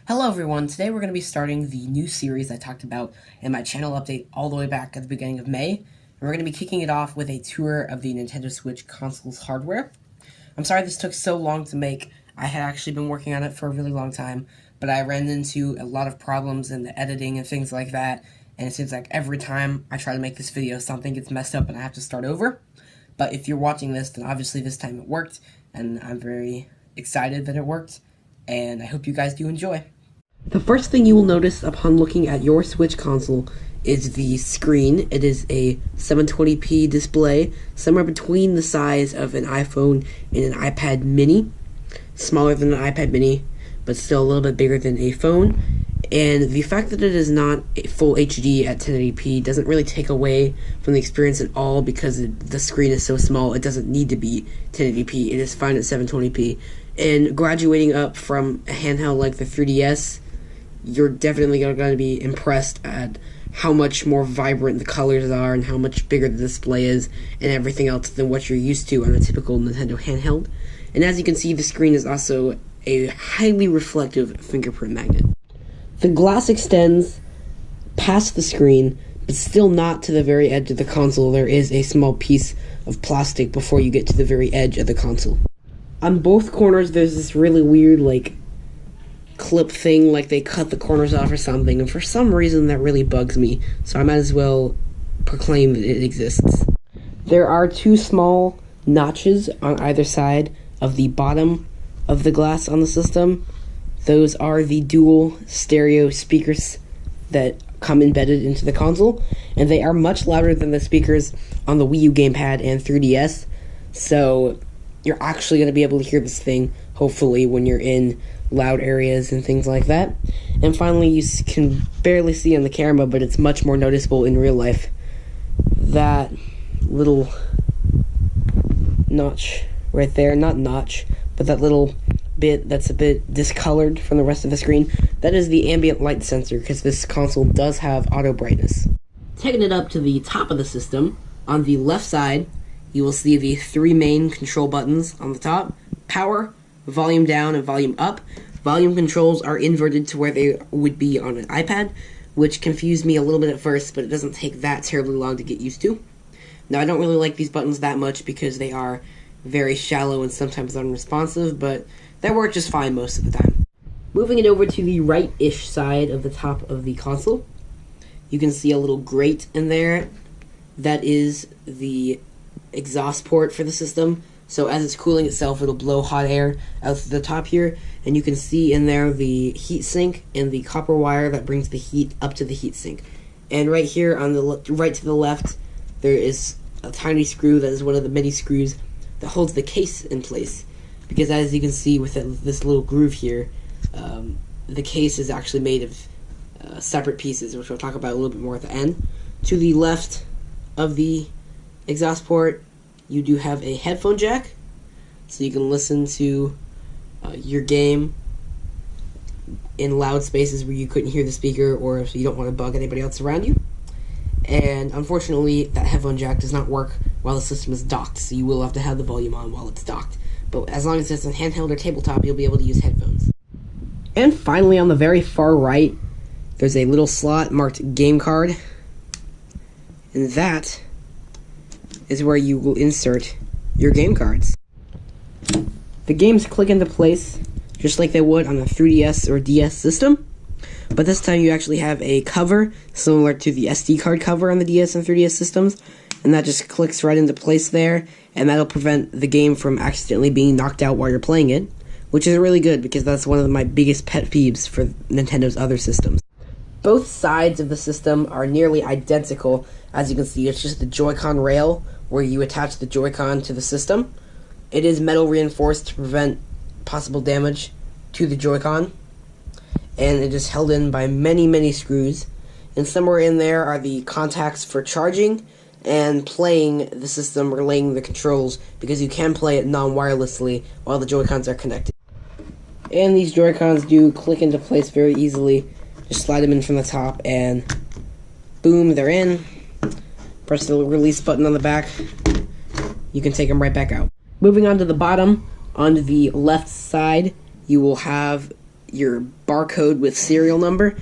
Hello everyone, today we're going to be starting the new series I talked about in my channel update all the way back at the beginning of May. And we're going to be kicking it off with a tour of the Nintendo Switch console's hardware. I'm sorry this took so long to make. I had actually been working on it for a really long time, but I ran into a lot of problems in the editing and things like that, and it seems like every time I try to make this video something gets messed up and I have to start over. But if you're watching this, then obviously this time it worked, and I'm very excited that it worked, and I hope you guys do enjoy. The first thing you will notice upon looking at your Switch console is the screen. It is a 720p display, somewhere between the size of an iPhone and an iPad mini. Smaller than an iPad mini, but still a little bit bigger than a phone. And the fact that it is not a full HD at 1080p doesn't really take away from the experience at all, because the screen is so small it doesn't need to be 1080p. It is fine at 720p. And graduating up from a handheld like the 3DS, you're definitely going to be impressed at how much more vibrant the colors are and how much bigger the display is and everything else than what you're used to on a typical Nintendo handheld. And as you can see, the screen is also a highly reflective fingerprint magnet. The glass extends past the screen, but still not to the very edge of the console. There is a small piece of plastic before you get to the very edge of the console. On both corners, there's this really weird, clip thing, like they cut the corners off or something, and for some reason that really bugs me, so I might as well proclaim that it exists. There are two small notches on either side of the bottom of the glass on the system. Those are the dual stereo speakers that come embedded into the console, and they are much louder than the speakers on the Wii U gamepad and 3DS, so you're actually going to be able to hear this thing, hopefully, when you're in loud areas and things like that. And finally, you can barely see on the camera, but it's much more noticeable in real life, that little notch right there, not notch, but that little bit that's a bit discolored from the rest of the screen. That is the ambient light sensor, because this console does have auto brightness. Taking it up to the top of the system, on the left side, you will see the three main control buttons on the top: power, volume down, and volume up. Volume controls are inverted to where they would be on an iPad, which confused me a little bit at first, but it doesn't take that terribly long to get used to. Now, I don't really like these buttons that much because they are very shallow and sometimes unresponsive, but they work just fine most of the time. Moving it over to the right-ish side of the top of the console, you can see a little grate in there. That is the exhaust port for the system. So as it's cooling itself, it'll blow hot air out to the top here, and you can see in there the heat sink and the copper wire that brings the heat up to the heat sink. And right here on the right to the left, there is a tiny screw that is one of the mini screws that holds the case in place. Because as you can see with this little groove here, the case is actually made of separate pieces, which we'll talk about a little bit more at the end. To the left of the exhaust port, you do have a headphone jack, so you can listen to your game in loud spaces where you couldn't hear the speaker, or if you don't want to bug anybody else around you. And unfortunately, that headphone jack does not work while the system is docked, so you will have to have the volume on while it's docked. But as long as it's in handheld or tabletop, you'll be able to use headphones. And finally, on the very far right, there's a little slot marked game card, and that is where you will insert your game cards. The games click into place just like they would on a 3DS or DS system, but this time you actually have a cover similar to the SD card cover on the DS and 3DS systems, and that just clicks right into place there, and that'll prevent the game from accidentally being knocked out while you're playing it, which is really good because that's one of my biggest pet peeves for Nintendo's other systems. Both sides of the system are nearly identical. As you can see, it's just the Joy-Con rail where you attach the Joy-Con to the system. It is metal reinforced to prevent possible damage to the Joy-Con, and it is held in by many screws. And somewhere in there are the contacts for charging and playing the system, relaying the controls, because you can play it non-wirelessly while the Joy-Cons are connected. And these Joy-Cons do click into place very easily. Just slide them in from the top, and boom, they're in. Press the release button on the back. You can take them right back out. Moving on to the bottom, on the left side, you will have your barcode with serial number,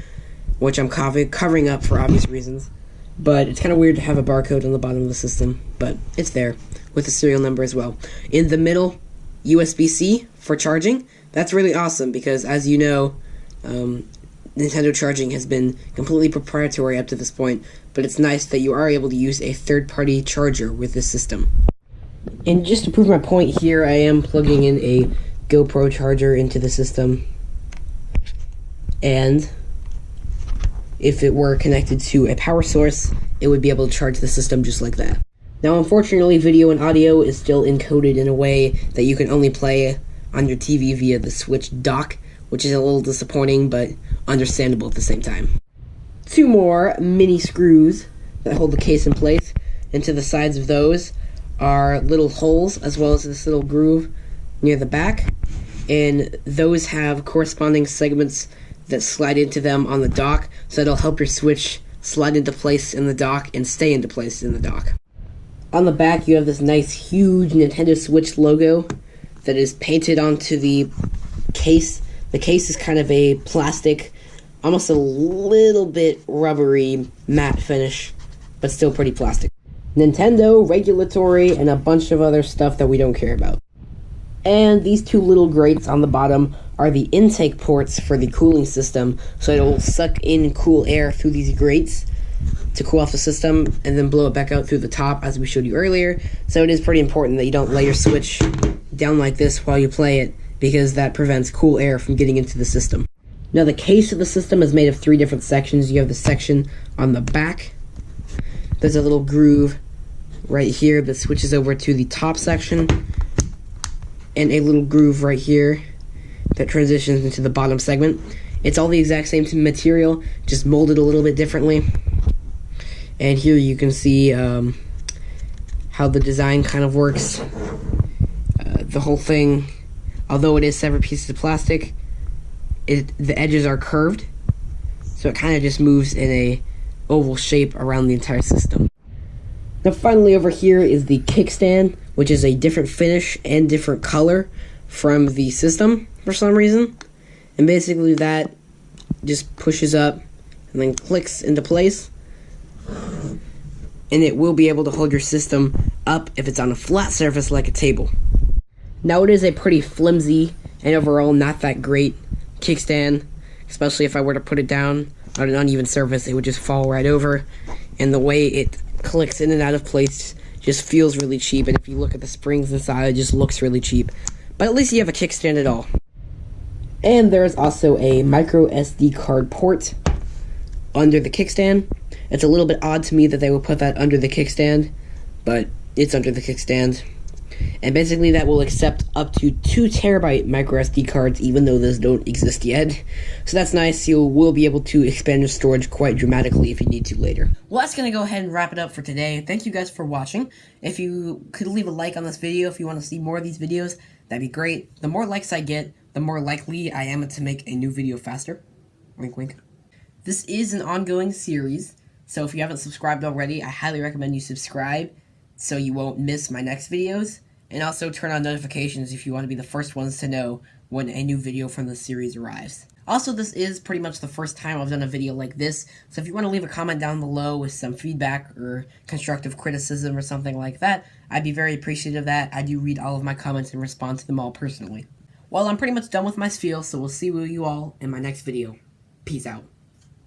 which I'm covering up for obvious reasons. But it's kind of weird to have a barcode on the bottom of the system, but it's there with the serial number as well. In the middle, USB-C for charging. That's really awesome because, as you know, Nintendo charging has been completely proprietary up to this point, but it's nice that you are able to use a third-party charger with this system. And just to prove my point here, I am plugging in a GoPro charger into the system, and if it were connected to a power source, it would be able to charge the system just like that. Now, unfortunately, video and audio is still encoded in a way that you can only play on your TV via the Switch dock, which is a little disappointing, but understandable at the same time. 2 more mini screws that hold the case in place, and to the sides of those are little holes, as well as this little groove near the back, and those have corresponding segments that slide into them on the dock, so it'll help your Switch slide into place in the dock and stay into place in the dock. On the back, you have this nice, huge Nintendo Switch logo that is painted onto the case. The case is kind of a plastic, almost a little bit rubbery matte finish, but still pretty plastic. Nintendo, regulatory, and a bunch of other stuff that we don't care about. And these 2 little grates on the bottom are the intake ports for the cooling system, so it will suck in cool air through these grates to cool off the system and then blow it back out through the top, as we showed you earlier. So it is pretty important that you don't lay your Switch down like this while you play it, because that prevents cool air from getting into the system. Now, the case of the system is made of 3 different sections. You have the section on the back. There's a little groove right here that switches over to the top section, and a little groove right here that transitions into the bottom segment. It's all the exact same material, just molded a little bit differently. And here you can see how the design kind of works. The whole thing, although it is separate pieces of plastic, the edges are curved, so it kind of just moves in a oval shape around the entire system. Now, finally, over here is the kickstand, which is a different finish and different color from the system for some reason. And basically that just pushes up and then clicks into place. And it will be able to hold your system up if it's on a flat surface like a table. Now, it is a pretty flimsy and overall not that great kickstand, especially if I were to put it down on an uneven surface, it would just fall right over. And the way it clicks in and out of place just feels really cheap, and if you look at the springs inside, it just looks really cheap. But at least you have a kickstand at all. And there's also a micro SD card port under the kickstand. It's a little bit odd to me that they would put that under the kickstand, but it's under the kickstand. And basically that will accept up to 2 terabyte micro SD cards, even though those don't exist yet. So that's nice. You will be able to expand your storage quite dramatically if you need to later. Well, that's going to go ahead and wrap it up for today. Thank you guys for watching. If you could leave a like on this video if you want to see more of these videos, that'd be great. The more likes I get, the more likely I am to make a new video faster. Wink, wink. This is an ongoing series, so if you haven't subscribed already, I highly recommend you subscribe so you won't miss my next videos. And also turn on notifications if you want to be the first ones to know when a new video from the series arrives. Also, this is pretty much the first time I've done a video like this, so if you want to leave a comment down below with some feedback or constructive criticism or something like that, I'd be very appreciative of that. I do read all of my comments and respond to them all personally. Well, I'm pretty much done with my spiel, so we'll see you all in my next video. Peace out.